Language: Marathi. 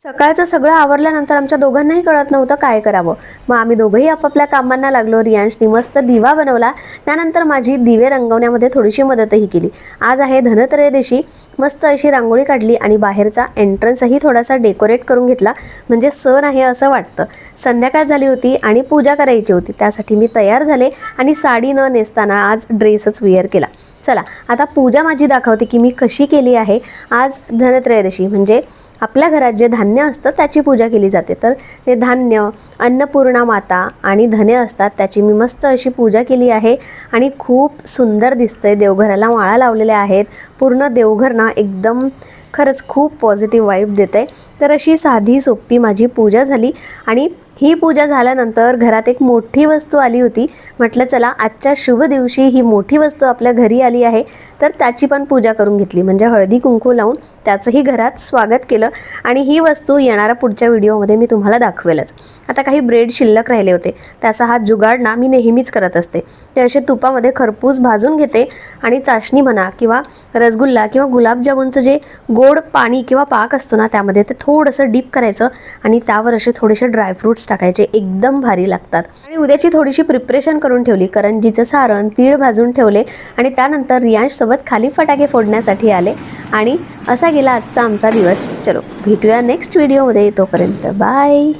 सकाळचं सगळं आवरल्यानंतर आमच्या दोघांनाही कळत नव्हतं काय करावं. मग आम्ही दोघंही आपापल्या कामांना लागलो. रियांशनी मस्त दिवा बनवला. त्यानंतर माझी दिवे रंगवण्यामध्ये थोडीशी मदतही केली. आज आहे धनत्रयोदशी. मस्त अशी रांगोळी काढली आणि बाहेरचा एंट्रन्सही थोडासा डेकोरेट करून घेतला, म्हणजे सण आहे असं वाटतं. संध्याकाळ झाली होती आणि पूजा करायची होती. त्यासाठी मी तयार झाले आणि साडी न नेसताना आज ड्रेसच वेअर केला. चला आता पूजा माझी दाखवते की मी कशी केली आहे. आज धनत्रयोदशी म्हणजे आपल्या घरात जे धान्य असतं त्याची पूजा केली जाते. तर ते धान्य, अन्नपूर्णा माता आणि धने असतात, त्याची मी मस्त अशी पूजा केली आहे आणि खूप सुंदर दिसतंय. देवघराला माळा लावलेल्या आहेत. पूर्ण देवघर ना एकदम खरंच खूप पॉझिटिव्ह वाईब देते. तर अशी साधी सोपी माझी पूजा झाली आणि ही पूजा झाल्यानंतर घरात एक मोठी वस्तू आली होती. म्हटलं चला आजच्या शुभ दिवशी ही मोठी वस्तू आपल्या घरी आली आहे तर त्याची पण पूजा करून घेतली, म्हणजे हळदी कुंकू लावून त्याचंही घरात स्वागत केलं. आणि ही वस्तू येणाऱ्या पुढच्या व्हिडिओमध्ये मी तुम्हाला दाखवेलच. आता काही ब्रेड शिल्लक राहिले होते, त्याचा हा जुगाड ना मी नेहमीच करत असते. ते असे तुपामध्ये खरपूस भाजून घेते आणि चाशणी म्हणा किंवा रसगुल्ला किंवा गुलाबजामुनचं जे गोड पाणी किंवा पाक असतो ना त्यामध्ये ते थोडंसं डीप करायचं आणि त्यावर असे थोडेसे ड्रायफ्रूट्स टाकायचे. एकदम भारी लागतात. आणि उद्याची थोडीशी प्रिपरेशन करून ठेवली. करंजीचं सारण, तीळ भाजून ठेवले आणि त्यानंतर रियांशसोबत खाली फटाके फोडण्यासाठी आले आणि असा गेला आजचा आमचा दिवस. चलो भेटूया नेक्स्ट व्हिडिओमध्ये. तोपर्यंत बाय.